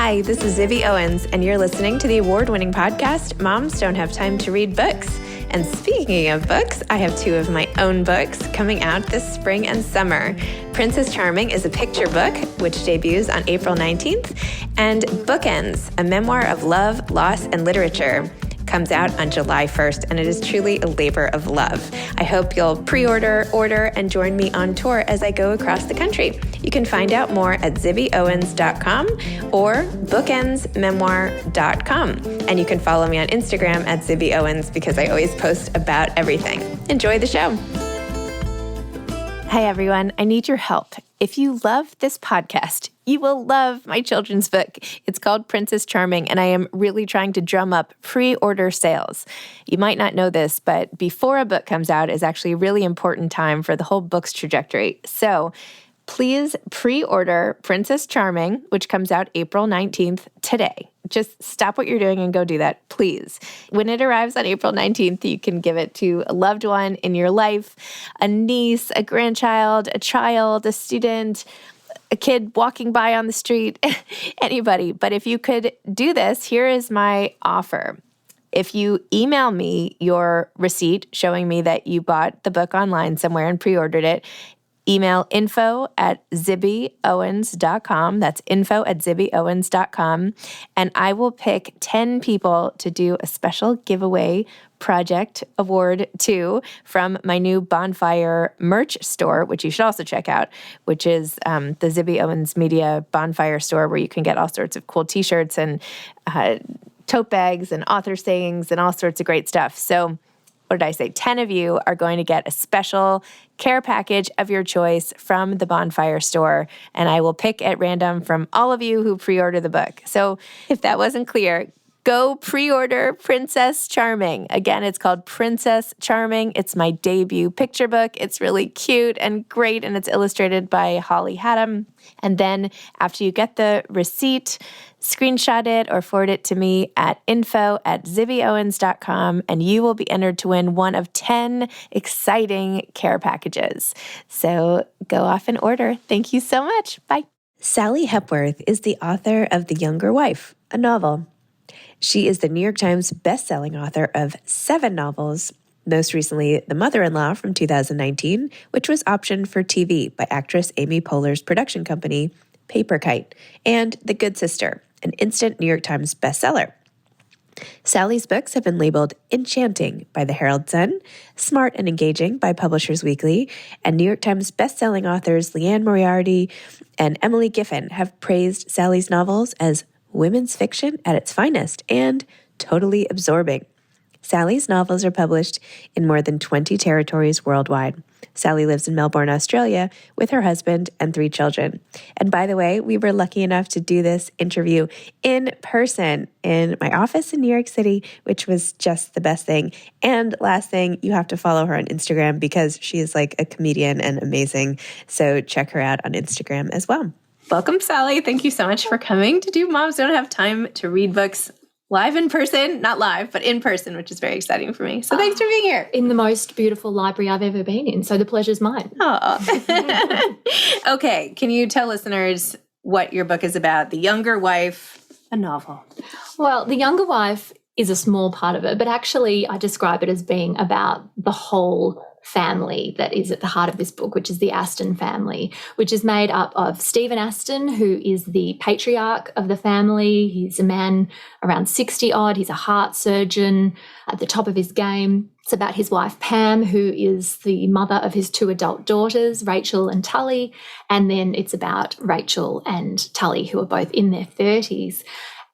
Hi, this is Zibby Owens, and you're listening to the award-winning podcast, Moms Don't Have Time to Read Books. And speaking of books, I have two of my own books coming out this spring and summer. Princess Charming is a picture book, which debuts on April 19th, and Bookends, a memoir of love, loss, and literature, comes out on July 1st, and it is truly a labor of love. I hope you'll pre-order, order, and join me on tour as I go across the country. You can find out more at zibbyowens.com or bookendsmemoir.com. And you can follow me on Instagram at zibbyowens because I always post about everything. Enjoy the show. Hi, everyone. I need your help. If you love this podcast, you will love my children's book. It's called Princess Charming, and I am really trying to drum up pre-order sales. You might not know this, but before a book comes out is actually a really important time for the whole book's trajectory. So please pre-order Princess Charming, which comes out April 19th today. Just stop what you're doing and go do that, please. When it arrives on April 19th, you can give it to a loved one in your life, a niece, a grandchild, a child, a student, a kid walking by on the street, anybody. But if you could do this, here is my offer. If you email me your receipt showing me that you bought the book online somewhere and pre-ordered it, email info@zibbyowens.com. That's info@zibbyowens.com. And I will pick 10 people to do a special giveaway project award to from my new Bonfire merch store, which you should also check out, which is the Zibby Owens Media Bonfire store, where you can get all sorts of cool t-shirts and tote bags and author sayings and all sorts of great stuff. So what did I say? 10 of you are going to get a special care package of your choice from the Bonfire store, and I will pick at random from all of you who pre-order the book. So if that wasn't clear, go pre-order Princess Charming. Again, it's called Princess Charming. It's my debut picture book. It's really cute and great, and it's illustrated by Holly Haddam. And then after you get the receipt, screenshot it or forward it to me at info@zibbyowens.com, and you will be entered to win one of 10 exciting care packages. So go off and order. Thank you so much. Bye. Sally Hepworth is the author of The Younger Wife, a novel. She is the New York Times bestselling author of 7 novels, most recently The Mother-in-Law from 2019, which was optioned for TV by actress Amy Poehler's production company, Paper Kite, and The Good Sister, an instant New York Times bestseller. Sally's books have been labeled enchanting by the Herald Sun, smart and engaging by Publishers Weekly, and New York Times bestselling authors Leanne Moriarty and Emily Giffen have praised Sally's novels as women's fiction at its finest and totally absorbing. Sally's novels are published in more than 20 territories worldwide. Sally lives in Melbourne, Australia, with her husband and 3 children. And by the way, we were lucky enough to do this interview in person in my office in New York City, which was just the best thing. And last thing, you have to follow her on Instagram because she is like a comedian and amazing. So check her out on Instagram as well. Welcome, Sally. Thank you so much for coming to do Moms Don't Have Time to Read Books live in person, not live, but in person, which is very exciting for me. So thanks for being here. In the most beautiful library I've ever been in. So the pleasure's mine. Oh. Okay. Can you tell listeners what your book is about? The Younger Wife, a novel. Well, The Younger Wife is a small part of it, but actually I describe it as being about the whole family that is at the heart of this book, which is the Aston family, which is made up of Stephen Aston, who is the patriarch of the family. He's a man around 60-odd. He's a heart surgeon at the top of his game. It's about his wife, Pam, who is the mother of his 2 adult daughters, Rachel and Tully. And then it's about Rachel and Tully, who are both in their 30s.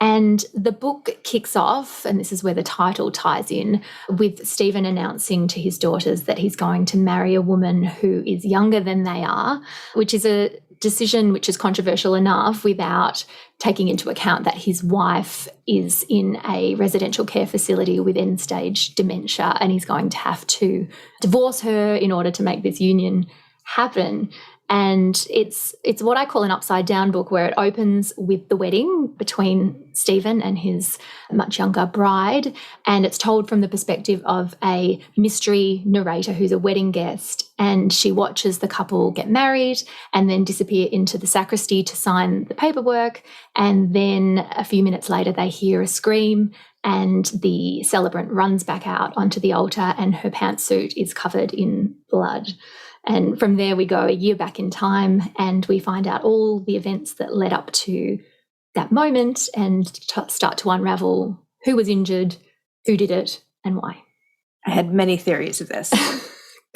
And the book kicks off, and this is where the title ties in, with Stephen announcing to his daughters that he's going to marry a woman who is younger than they are, which is a decision which is controversial enough without taking into account that his wife is in a residential care facility with end-stage dementia, and he's going to have to divorce her in order to make this union happen. And it's what I call an upside down book, where it opens with the wedding between Stephen and his much younger bride. And it's told from the perspective of a mystery narrator who's a wedding guest. And she watches the couple get married and then disappear into the sacristy to sign the paperwork. And then a few minutes later, they hear a scream and the celebrant runs back out onto the altar and her pantsuit is covered in blood. And from there, we go a year back in time and we find out all the events that led up to that moment and start to unravel who was injured, who did it, and why. I had many theories of this,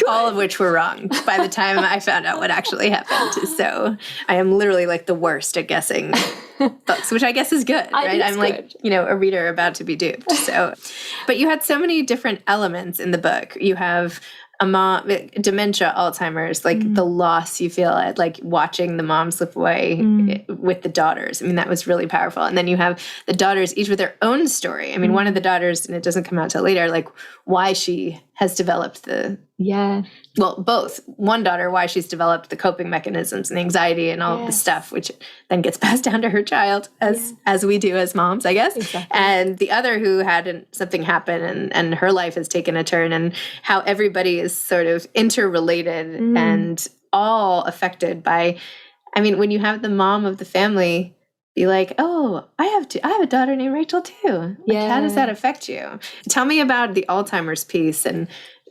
all of which were wrong by the time I found out what actually happened. So I am literally like the worst at guessing books, which I guess is good, right? I'm like, a reader about to be duped. So, but you had so many different elements in the book. You have a mom, dementia, Alzheimer's, like the loss you feel at like watching the mom slip away with the daughters. I mean, that was really powerful. And then you have the daughters each with their own story. I mean, one of the daughters, and it doesn't come out till later, like why she has developed both. One daughter, why she's developed the coping mechanisms and the anxiety and all of the stuff, which then gets passed down to her child as we do as moms, I guess. Exactly. And the other who had something happen and her life has taken a turn, and how everybody is sort of interrelated and all affected by, I mean, when you have the mom of the family be like, oh, I have a daughter named Rachel too. Like, how does that affect you? Tell me about the Alzheimer's piece, and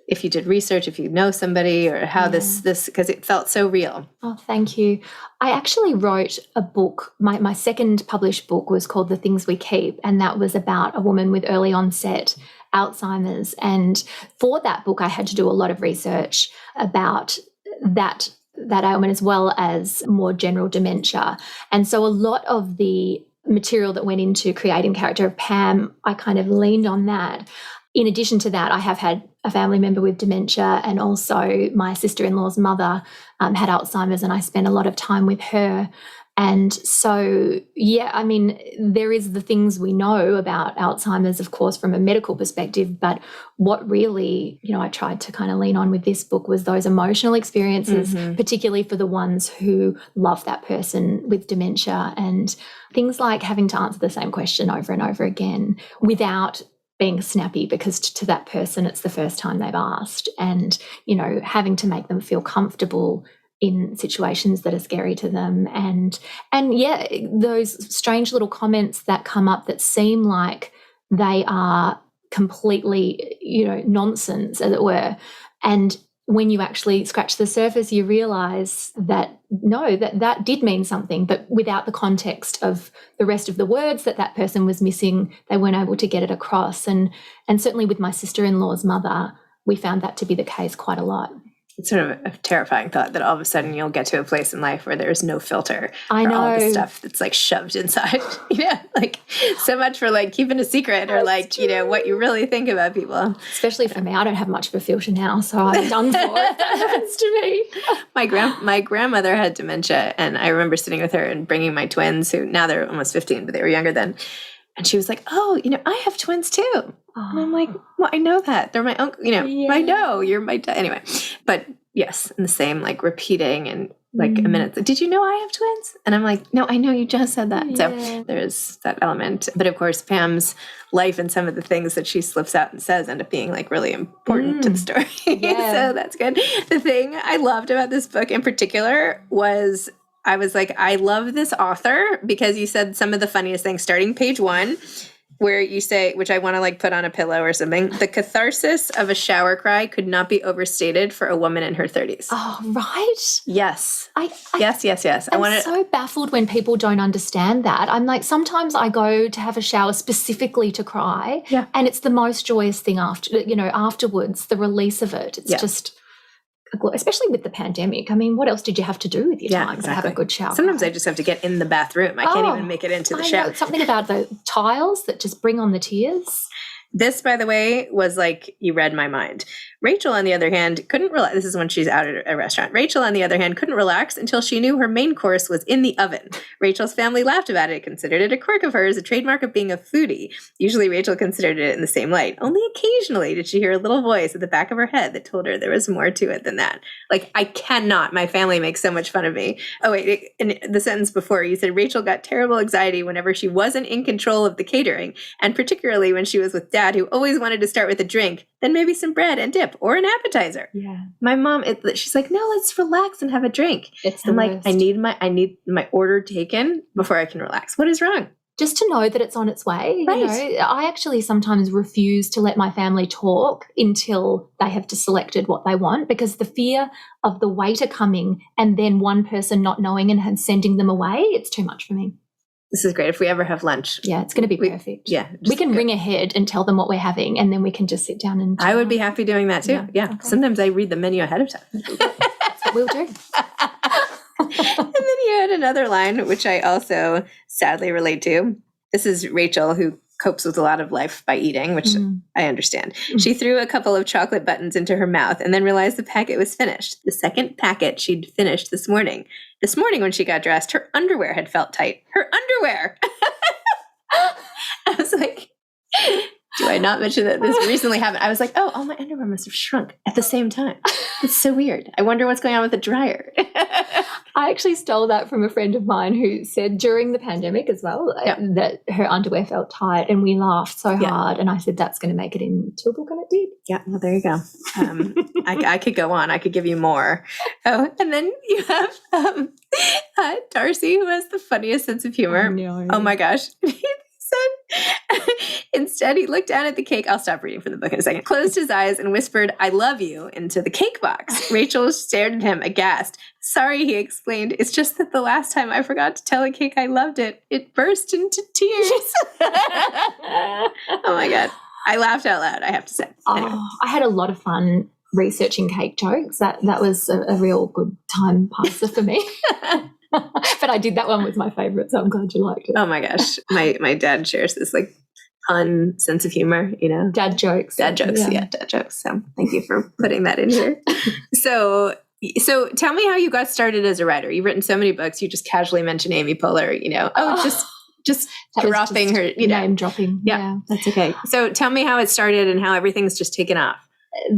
if you did research, if you know somebody, or how this, because it felt so real. Oh, thank you. I actually wrote a book. My second published book was called The Things We Keep, and that was about a woman with early onset Alzheimer's. And for that book, I had to do a lot of research about that ailment as well as more general dementia. And so a lot of the material that went into creating the character of Pam, I kind of leaned on that. In addition to that, I have had a family member with dementia, and also my sister-in-law's mother had Alzheimer's, and I spent a lot of time with her. And so, I mean, there is the things we know about Alzheimer's, of course, from a medical perspective, but what really, I tried to kind of lean on with this book was those emotional experiences, particularly for the ones who love that person with dementia, and things like having to answer the same question over and over again without being snappy, because to that person, it's the first time they've asked, and, having to make them feel comfortable in situations that are scary to them. And those strange little comments that come up that seem like they are completely, nonsense, as it were. And when you actually scratch the surface, you realize that no, that did mean something, but without the context of the rest of the words that person was missing, they weren't able to get it across. And certainly with my sister-in-law's mother, we found that to be the case quite a lot. It's sort of a terrifying thought that all of a sudden you'll get to a place in life where there's no filter for all the stuff that's like shoved inside. Like so much for like keeping a secret, or like, what you really think about people. Especially for me, I don't have much of a filter now, so I'm done for if that happens to me. My grandmother had dementia, and I remember sitting with her and bringing my twins, who now they're almost 15, but they were younger then. And she was like, oh, I have twins too. Oh. And I'm like, well, I know that. They're my uncle, I know you're my dad. Anyway, but yes, and the same, like repeating and like a minute. Did you know I have twins? And I'm like, no, I know you just said that. Yeah. So there's that element. But of course, Pam's life and some of the things that she slips out and says end up being like really important to the story. Yeah. So that's good. The thing I loved about this book in particular was, I was like, I love this author, because you said some of the funniest things, starting page 1, where you say, which I want to like put on a pillow or something, the catharsis of a shower cry could not be overstated for a woman in her 30s. Oh, right. Yes. Yes. I'm so baffled when people don't understand that. I'm like, sometimes I go to have a shower specifically to cry, and it's the most joyous thing afterwards, the release of it. It's just, especially with the pandemic. I mean, what else did you have to do with your time to have a good shower? Sometimes I just have to get in the bathroom. I can't even make it into the shower. Something about the tiles that just bring on the tears. This, by the way, was like, you read my mind. Rachel, on the other hand, couldn't relax. This is when she's out at a restaurant. Rachel, on the other hand, couldn't relax until she knew her main course was in the oven. Rachel's family laughed about it, considered it a quirk of hers, a trademark of being a foodie. Usually Rachel considered it in the same light. Only occasionally did she hear a little voice at the back of her head that told her there was more to it than that. Like, I cannot. My family makes so much fun of me. Oh, wait, in the sentence before, you said Rachel got terrible anxiety whenever she wasn't in control of the catering, and particularly when she was with Dad, who always wanted to start with a drink, then maybe some bread and dip or an appetizer. Yeah. My mom, she's like, no, let's relax and have a drink. I'm like, I need my order taken before I can relax. What is wrong? Just to know that it's on its way. Right. You know, I actually sometimes refuse to let my family talk until they have selected what they want, because the fear of the waiter coming and then one person not knowing and sending them away, it's too much for me. This is great. If we ever have lunch. Yeah, it's going to be perfect. Yeah. We can ring ahead and tell them what we're having, and then we can just sit down and... I would be happy doing that too. Yeah. Okay. Sometimes I read the menu ahead of time. That's what we'll do. And then you had another line, which I also sadly relate to. This is Rachel, who copes with a lot of life by eating, which I understand. She threw a couple of chocolate buttons into her mouth and then realized the packet was finished. The second packet she'd finished this morning. This morning when she got dressed, her underwear had felt tight. Her underwear! I was like, do I not mention that this recently happened? I was like, oh, all my underwear must have shrunk at the same time. It's so weird. I wonder what's going on with the dryer. I actually stole that from a friend of mine who said during the pandemic as well that her underwear felt tight, and we laughed so hard. And I said, that's going to make it into a book, and it did. Yeah, well, there you go. I could go on. I could give you more. Oh, and then you have Darcy, who has the funniest sense of humor. No. Oh my gosh. Instead, he looked down at the cake. I'll stop reading from the book in a second. Closed his eyes and whispered, I love you, into the cake box. Rachel stared at him aghast. Sorry, he explained. It's just that the last time I forgot to tell a cake I loved it, it burst into tears. Oh my God. I laughed out loud, I have to say. Anyway. I had a lot of fun researching cake jokes. That was a real good time passer for me. But I did that one with my favourite, so I'm glad you liked it. Oh my gosh. My dad shares this like pun sense of humor, you know. Dad jokes. Dad jokes, yeah, dad jokes. So thank you for putting that in here. So tell me how you got started as a writer. You've written so many books. You just casually mentioned Amy Poehler, you know. Just dropping her, you know. Name dropping. Yeah, that's okay. So tell me how it started and how everything's just taken off.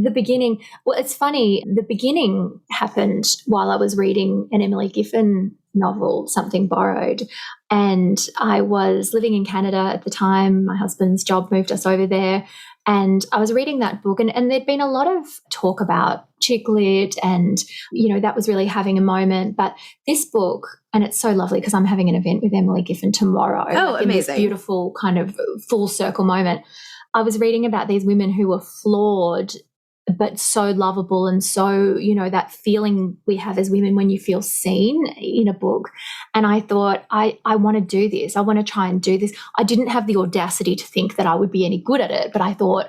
The beginning, well, it's funny. The beginning happened while I was reading an Emily Giffin novel, Something Borrowed. And I was living in Canada at the time. My husband's job moved us over there. And I was reading that book, and there'd been a lot of talk about chick lit, and, you know, that was really having a moment. But this book, and it's so lovely because I'm having an event with Emily Giffin tomorrow. Oh, like, amazing. In this beautiful kind of full circle moment. I was reading about these women who were flawed but so lovable, and so, you know, that feeling we have as women when you feel seen in a book. And I thought, I want to do this. I want to try and do this. I didn't have the audacity to think that I would be any good at it, but I thought,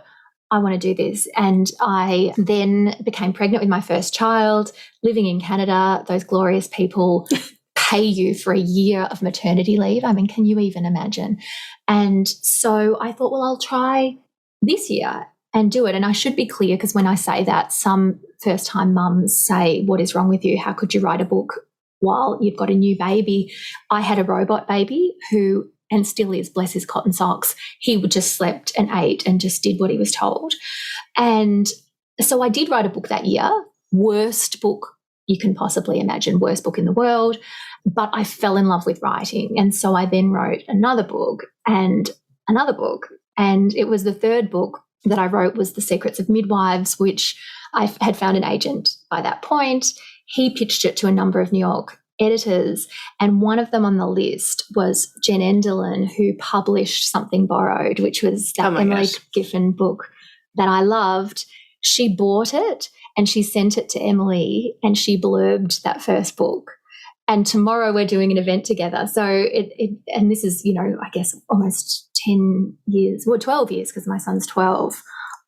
I want to do this. And I then became pregnant with my first child, living in Canada. Those glorious people pay you for a year of maternity leave. I mean, can you even imagine? And so I thought, well, I'll try this year and do it. And I should be clear, because when I say that, some first-time mums say, what is wrong with you? How could you write a book while you've got a new baby? I had a robot baby who, and still is, bless his cotton socks, he would just slept and ate and just did what he was told. And so I did write a book that year, worst book you can possibly imagine, worst book in the world, but I fell in love with writing. And so I then wrote another book and another book. And it was the third book that I wrote was The Secrets of Midwives, which I had found an agent by that point. He pitched it to a number of New York editors, and one of them on the list was Jen Enderlin, who published Something Borrowed, which was that Emily Giffin book that I loved. She bought it and she sent it to Emily, and she blurbed that first book. And tomorrow we're doing an event together. So and this is, you know, I guess almost 10 years, well, 12 years, because my son's 12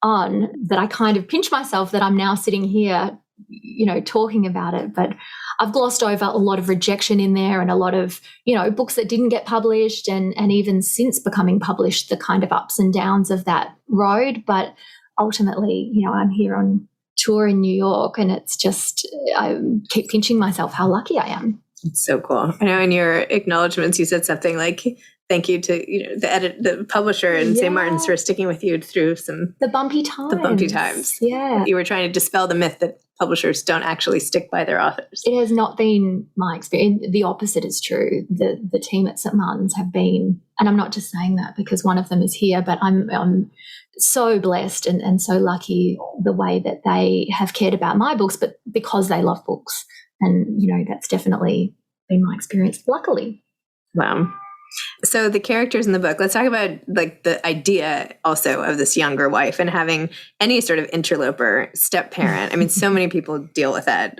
on, that I kind of pinch myself that I'm now sitting here, you know, talking about it. But I've glossed over a lot of rejection in there and a lot of, books that didn't get published and even since becoming published, the kind of ups and downs of that road. But ultimately, I'm here on tour in New York, and it's just, I keep pinching myself how lucky I am. It's so cool. I know in your acknowledgements you said something like, thank you to the publisher and St. Martin's for sticking with you through the bumpy times. Yeah. You were trying to dispel the myth that publishers don't actually stick by their authors. It has not been my experience. The opposite is true. The team at St. Martin's have been, and I'm not just saying that because one of them is here, but I'm so blessed and so lucky the way that they have cared about my books, but because they love books. And, that's definitely been my experience, luckily. Wow. So the characters in the book, let's talk about like the idea also of this younger wife and having any sort of interloper step parent. I mean, so many people deal with that.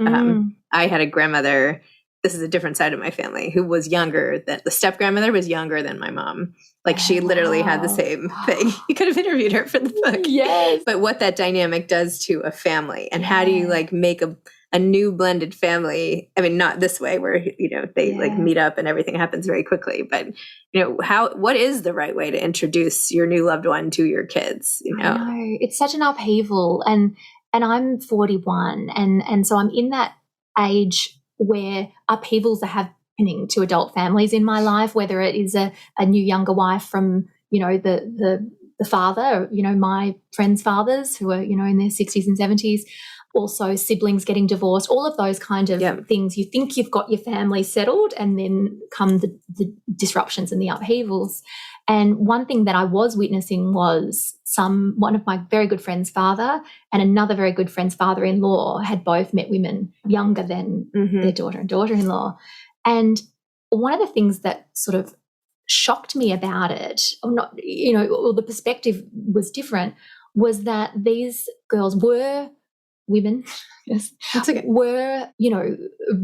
I had a grandmother, this is a different side of my family, who was younger than, the step grandmother was younger than my mom. Like she literally had the same thing. You could have interviewed her for the book. Yes. But what that dynamic does to a family and how do you like make a new blended family? I mean, not this way where, they like meet up and everything happens very quickly, but what is the right way to introduce your new loved one to your kids? I know. It's such an upheaval, and I'm 41 and so I'm in that age where upheavals are happening to adult families in my life, whether it is a new younger wife from, the father, my friends' fathers who are, in their 60s and 70s, also siblings getting divorced, all of those kind of things. You think you've got your family settled and then come the disruptions and the upheavals. And one thing that I was witnessing was one of my very good friend's father and another very good friend's father-in-law had both met women younger than their daughter and daughter-in-law. And one of the things that sort of shocked me about it, or not, or the perspective was different, was that these girls were women, yes, were,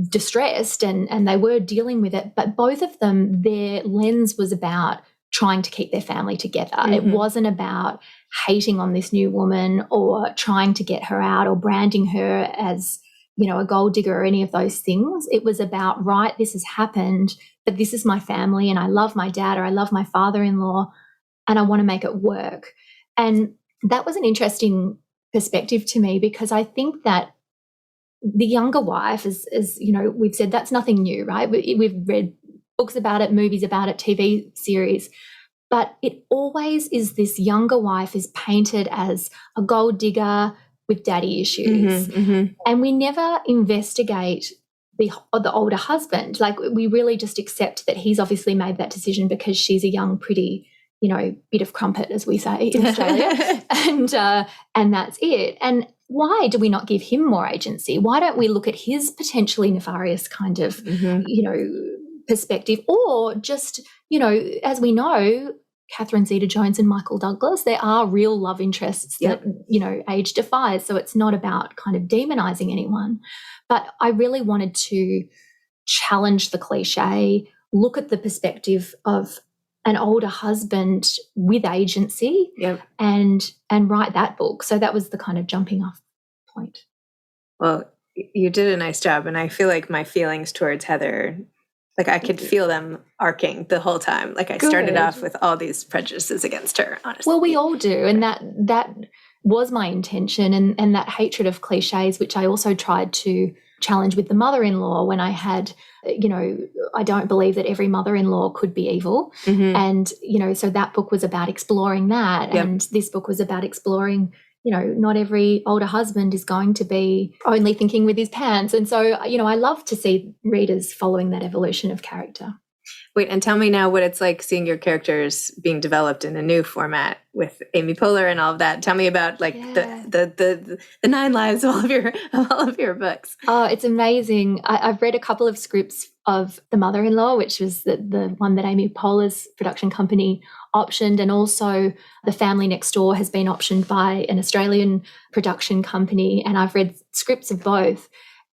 distressed and they were dealing with it. But both of them, their lens was about trying to keep their family together. It wasn't about hating on this new woman or trying to get her out or branding her as, a gold digger or any of those things. It was about, right, this has happened, but this is my family and I love my dad or I love my father-in-law and I want to make it work. And that was an interesting perspective to me because I think that the younger wife is we've said that's nothing new, right? We've read books about it, movies about it, TV series, but it always is this younger wife is painted as a gold digger with daddy issues. And we never investigate the older husband. Like we really just accept that he's obviously made that decision because she's a young, pretty, bit of crumpet, as we say in Australia, and that's it. And why do we not give him more agency? Why don't we look at his potentially nefarious kind of, perspective, or just, as we know, Catherine Zeta-Jones and Michael Douglas, there are real love interests that, age defies. So it's not about kind of demonizing anyone. But I really wanted to challenge the cliche, look at the perspective of an older husband with agency and write that book. So that was the kind of jumping off point. Well, you did a nice job. And I feel like my feelings towards Heather, like I could feel them arcing the whole time. Like I started off with all these prejudices against her, honestly. Well, we all do. And that was my intention. And that hatred of cliches, which I also tried to challenge with the mother-in-law when I had, I don't believe that every mother-in-law could be evil. And, so that book was about exploring that. And this book was about exploring, not every older husband is going to be only thinking with his pants. And so, I love to see readers following that evolution of character. Wait, and tell me now what it's like seeing your characters being developed in a new format with Amy Poehler and all of that. Tell me about the 9 lives of all of your books. Oh, it's amazing. I've read a couple of scripts of The Mother-in-Law, which was the one that Amy Poehler's production company optioned, and also The Family Next Door has been optioned by an Australian production company, and I've read scripts of both.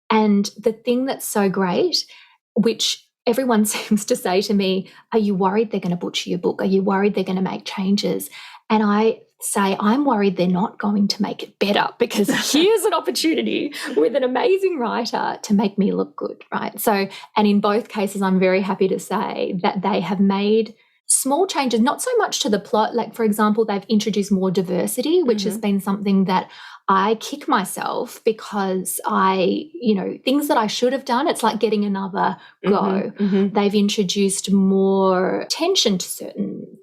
And the thing that's so great, which everyone seems to say to me, are you worried they're going to butcher your book? Are you worried they're going to make changes? And I say, I'm worried they're not going to make it better because here's an opportunity with an amazing writer to make me look good, right? So, and in both cases, I'm very happy to say that they have made small changes, not so much to the plot. Like, for example, they've introduced more diversity, which has been something that I kick myself because things that I should have done, it's like getting another go. They've introduced more attention to certain,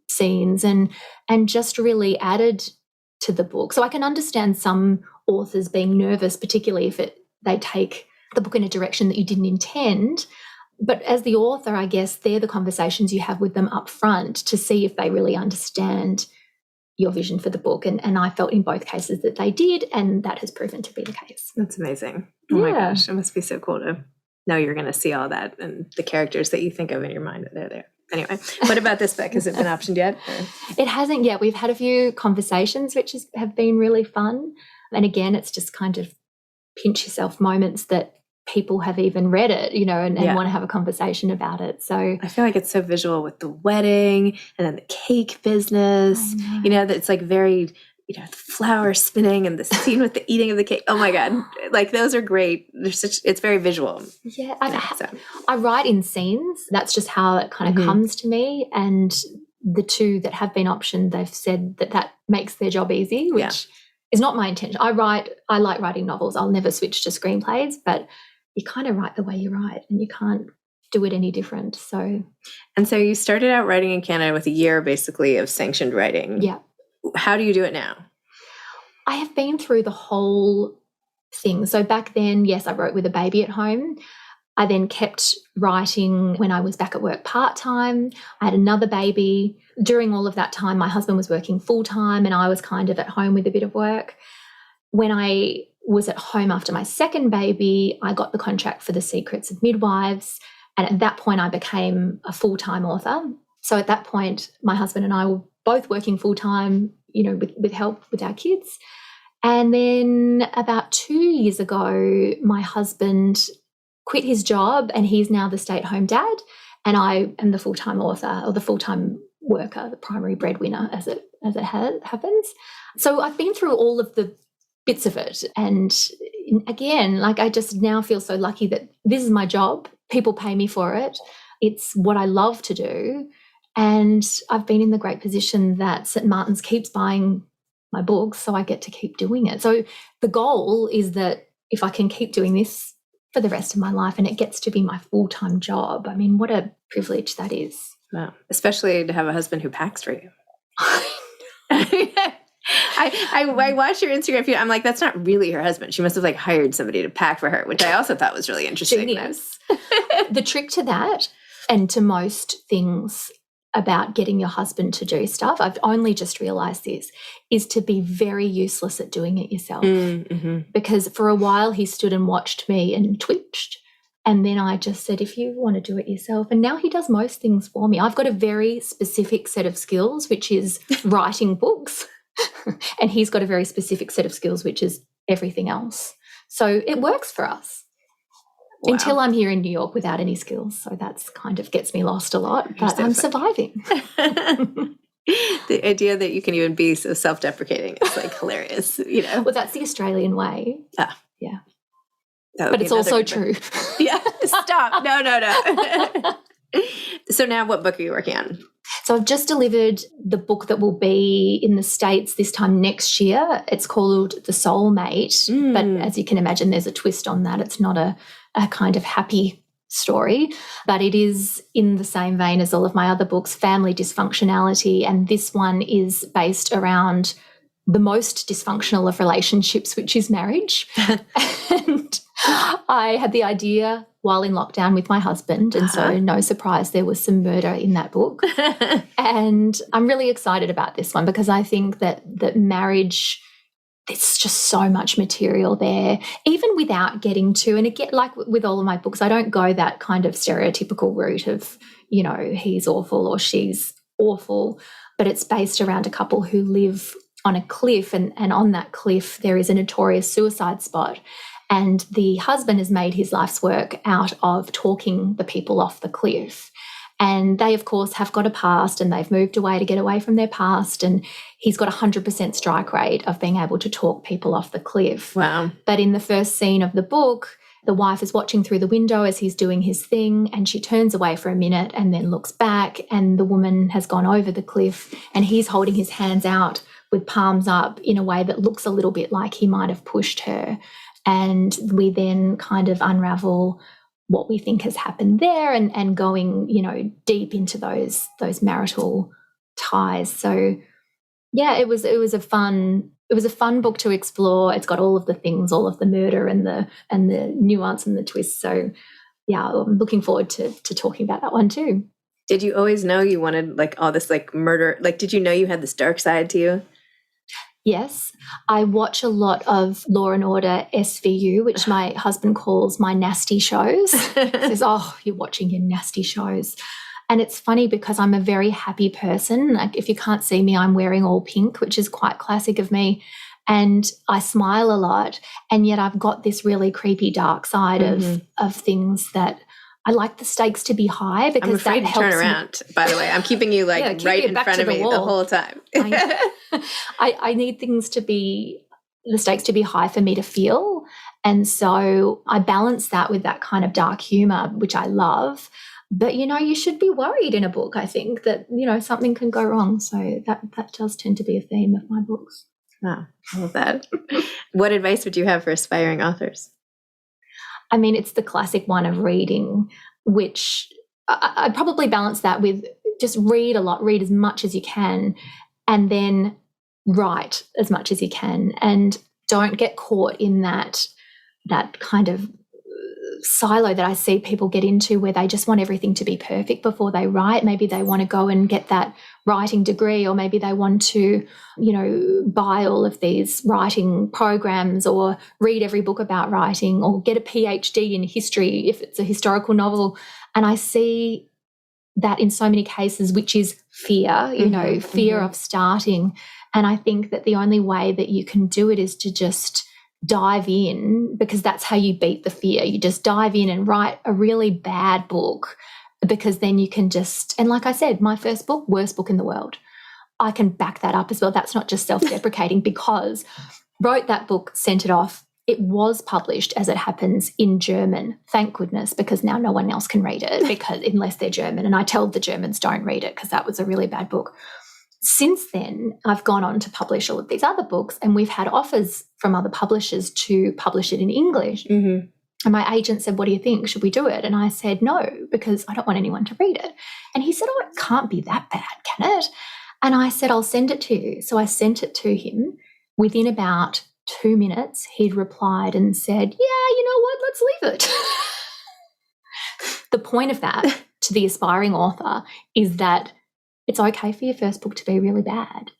scenes and just really added to the book. So I can understand some authors being nervous, particularly if they take the book in a direction that you didn't intend. But as the author, I guess they're the conversations you have with them up front to see if they really understand your vision for the book. And I felt in both cases that they did, and that has proven to be the case. That's amazing. Oh my gosh, it must be so cool to know you're going to see all that and the characters that you think of in your mind, that they're there. Anyway, what about this book? Has it been optioned yet? It hasn't yet. We've had a few conversations which have been really fun. And again, it's just kind of pinch yourself moments that people have even read it, and want to have a conversation about it. So I feel like it's so visual with the wedding and then the cake business, that it's like very, the flour spinning and the scene with the eating of the cake. Oh my God. Like those are great. It's very visual. Yeah. I write in scenes. That's just how it kind of comes to me. And the two that have been optioned, they've said that makes their job easy, which is not my intention. I like writing novels. I'll never switch to screenplays, but you kind of write the way you write and you can't do it any different. So you started out writing in Canada with a year basically of sanctioned writing. Yeah. How do you do it now? I have been through the whole thing. So back then, yes, I wrote with a baby at home. I then kept writing when I was back at work part-time. I had another baby. During all of that time, my husband was working full-time and I was kind of at home with a bit of work. When I was at home after my second baby, I got the contract for The Secrets of Midwives. And at that point, I became a full-time author. So at that point, my husband and I were both working full-time, with help with our kids. And then about 2 years ago, my husband quit his job and he's now the stay-at-home dad. And I am the full-time author, or the full-time worker, the primary breadwinner as it happens. So I've been through all of the bits of it. And again, I just now feel so lucky that this is my job. People pay me for it. It's what I love to do. And I've been in the great position that St. Martin's keeps buying my books, so I get to keep doing it. So the goal is that if I can keep doing this for the rest of my life and it gets to be my full-time job, I mean, what a privilege that is. Wow. Especially to have a husband who packs for you. I watched your Instagram feed. I'm like, that's not really her husband. She must have hired somebody to pack for her, which I also thought was really interesting. Genius. The trick to that, and to most things about getting your husband to do stuff, I've only just realised this, is to be very useless at doing it yourself. Because for a while he stood and watched me and twitched. And then I just said, if you want to do it yourself. And now he does most things for me. I've got a very specific set of skills, which is writing books. And he's got a very specific set of skills, which is everything else. So it works for us. Wow. Until I'm here in New York without any skills. So that's kind of gets me lost a lot, but I'm surviving. The idea that you can even be so self-deprecating is hilarious, Well, that's the Australian way. Ah. Yeah. But it's also true. Yeah. Stop. No. So now what book are you working on? So I've just delivered the book that will be in the States this time next year. It's called The Soulmate. But as you can imagine, there's a twist on that. It's not a kind of happy story, but it is in the same vein as all of my other books, family dysfunctionality. And this one is based around the most dysfunctional of relationships, which is marriage. And I had the idea while in lockdown with my husband, and so no surprise, there was some murder in that book. And I'm really excited about this one because I think that marriage, there's just so much material there, even without getting to, and again, like with all of my books, I don't go that kind of stereotypical route of, he's awful or she's awful, but it's based around a couple who live on a cliff, and on that cliff there is a notorious suicide spot. And the husband has made his life's work out of talking the people off the cliff. And they, of course, have got a past and they've moved away to get away from their past. And he's got 100% strike rate of being able to talk people off the cliff. Wow. But in the first scene of the book, the wife is watching through the window as he's doing his thing, and she turns away for a minute and then looks back, and the woman has gone over the cliff and he's holding his hands out with palms up in a way that looks a little bit like he might have pushed her. And we then kind of unravel what we think has happened there and going, deep into those marital ties. So yeah, it was a fun book to explore. It's got all of the things, all of the murder and the nuance and the twist. So yeah, I'm looking forward to talking about that one too. Did you always know you wanted like all this like murder? Like, did you know you had this dark side to you? Yes, I watch a lot of Law and Order SVU, which my husband calls my nasty shows. He says, "Oh, you're watching your nasty shows." And it's funny because I'm a very happy person. Like, if you can't see me, I'm wearing all pink, which is quite classic of me. And I smile a lot. And yet I've got this really creepy dark side of things that I like the stakes to be high, because I'm afraid that to helps turn around, by the way. I'm keeping you like right in front of me the whole time. I need things to be, the stakes to be high for me to feel. And so I balance that with that kind of dark humor, which I love. But, you should be worried in a book, I think, that, something can go wrong. So that does tend to be a theme of my books. Wow, I love that. What advice would you have for aspiring authors? I mean, it's the classic one of reading, which I'd probably balance that with just read a lot, read as much as you can, and then write as much as you can. And don't get caught in that kind of silo that I see people get into, where they just want everything to be perfect before they write. Maybe they want to go and get that writing degree, or maybe they want to, buy all of these writing programs, or read every book about writing, or get a PhD in history if it's a historical novel. And I see that in so many cases, which is fear, fear of starting. And I think that the only way that you can do it is to just dive in, because that's how you beat the fear. You just dive in and write a really bad book, because then you can just, and like I said, my first book, worst book in the world. I can back that up as well. That's not just self-deprecating, because wrote that book, sent it off. It was published, as it happens, in German. Thank goodness, because now no one else can read it, because unless they're German. And I tell the Germans, don't read it, because that was a really bad book. Since then, I've gone on to publish all of these other books, and we've had offers from other publishers to publish it in English. Mm-hmm. And my agent said, "What do you think? Should we do it?" And I said, "No, because I don't want anyone to read it." And he said, "Oh, it can't be that bad, can it?" And I said, "I'll send it to you." So I sent it to him. Within about 2 minutes, he'd replied and said, "Yeah, you know what? Let's leave it." The point of that to the aspiring author is that it's okay for your first book to be really bad.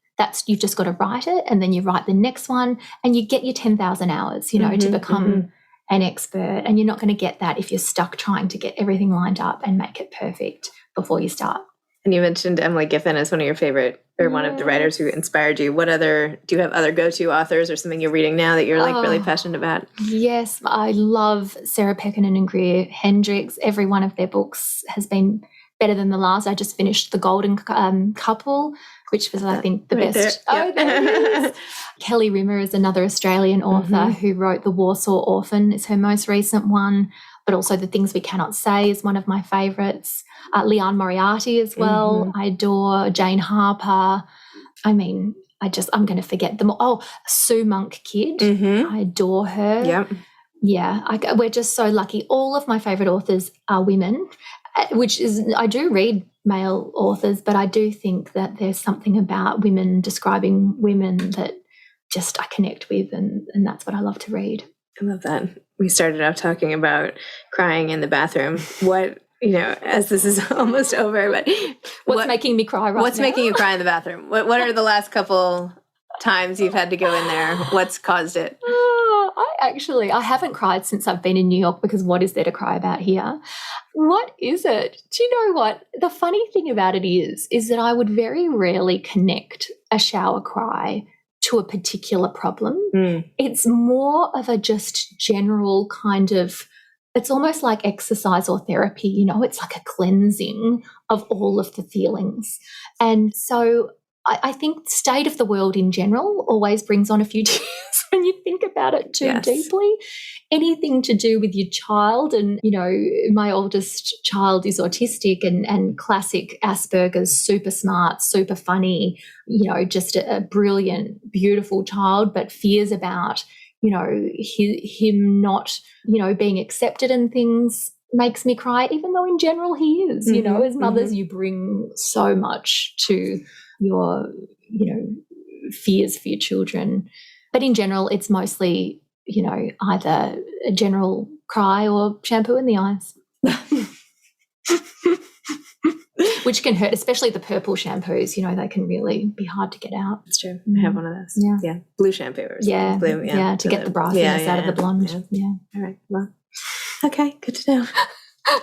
You've just got to write it, and then you write the next one, and you get your 10,000 hours, to become an expert. And you're not going to get that if you're stuck trying to get everything lined up and make it perfect before you start. And you mentioned Emily Giffin as one of your favorite, or one of the writers who inspired you. Do you have other go-to authors or something you're reading now that you're like really passionate about? Yes, I love Sarah Pekkanen and Greer Hendricks. Every one of their books has been better than the last. I just finished The Golden Couple, which was, I think, the best. There. Oh, there it is. Kelly Rimmer is another Australian author who wrote The Warsaw Orphan. It's her most recent one, but also The Things We Cannot Say is one of my favourites. Leanne Moriarty as well. I adore Jane Harper. I mean, I'm going to forget them. Oh, Sue Monk Kidd. I adore her. Yep. Yeah, we're just so lucky. All of my favourite authors are women, which is, I do read male authors, but I do think that there's something about women describing women that just I connect with, and that's what I love to read. I love that. We started off talking about crying in the bathroom. What, as this is almost over, but what's making me cry right now? What's making you cry in the bathroom? What are the last couple times you've had to go in there? What's caused it? I haven't cried since I've been in New York, because what is there to cry about here? What is it? Do you know what? The funny thing about it is that I would very rarely connect a shower cry to a particular problem. It's more of a just general kind of it's almost like exercise or therapy, you know, it's like a cleansing of all of the feelings. And so I think state of the world in general always brings on a few tears when you think about it too deeply. Anything to do with your child, and, you know, my oldest child is autistic and classic Asperger's, super smart, super funny, you know, just a brilliant, beautiful child, but fears about, you know, him not, you know, being accepted and things makes me cry, even though in general he is, you know, as mothers, you bring so much to your, you know, fears for your children. But in general, it's mostly, you know, either a general cry or shampoo in the eyes. Which can hurt, especially the purple shampoos, you know, they can really be hard to get out. That's true. I have one of those. Yeah. Blue shampoo or something. Yeah. Blue, to get the brightness out of the blonde. Yeah. All right. Well, okay. Good to know.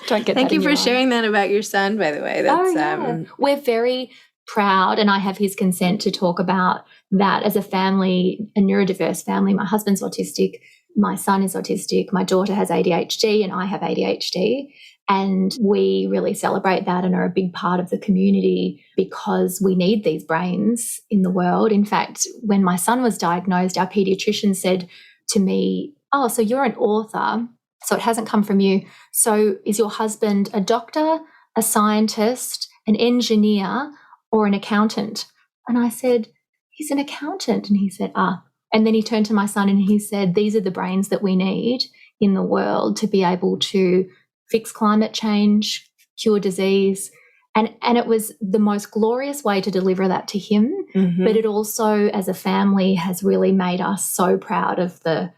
Don't get Thank that you in for your sharing that about your son, by the way. That's We're very proud, and I have his consent to talk about that as a family, a neurodiverse family. My husband's autistic, my son is autistic, my daughter has ADHD, and I have ADHD. And we really celebrate that and are a big part of the community because we need these brains in the world. In fact, when my son was diagnosed, our pediatrician said to me, "Oh, so you're an author, so it hasn't come from you. So is your husband a doctor, a scientist, an engineer, or an accountant?" And I said, "He's an accountant." And he said, "Ah." And then he turned to my son and he said, "These are the brains that we need in the world to be able to fix climate change, cure disease." And it was the most glorious way to deliver that to him. But it also, as a family, has really made us so proud of the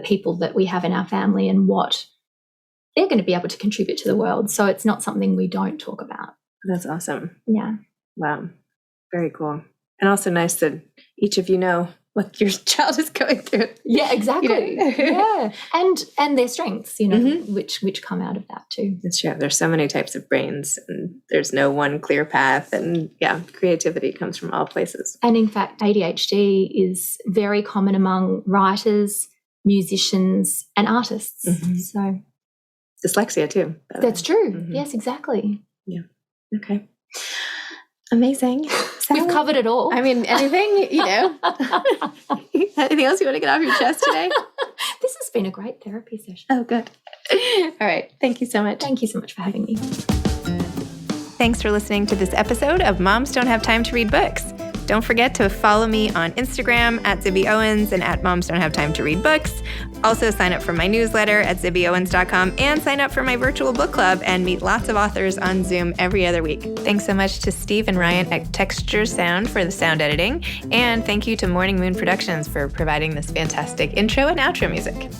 people that we have in our family and what they're going to be able to contribute to the world. So it's not something we don't talk about. That's awesome. Yeah. Wow. Very cool. And also nice that each of you know what your child is going through. Yeah, exactly. You know? Yeah. And their strengths, you know, which come out of that too. That's true. There's so many types of brains and there's no one clear path. And yeah, creativity comes from all places. And in fact, ADHD is very common among writers, musicians, and artists. So dyslexia too. That's true. Yes, exactly. Yeah. Okay. Amazing. We've covered it all. I mean, anything, you know. Anything else you want to get off your chest today? This has been a great therapy session. Oh, good. All right. Thank you so much. Thank you so much for having me. Thanks for listening to this episode of Moms Don't Have Time to Read Books. Don't forget to follow me on Instagram at Zibby Owens and at Moms Don't Have Time to Read Books. Also sign up for my newsletter at zibbyowens.com and sign up for my virtual book club and meet lots of authors on Zoom every other week. Thanks so much to Steve and Ryan at Texture Sound for the sound editing. And thank you to Morning Moon Productions for providing this fantastic intro and outro music.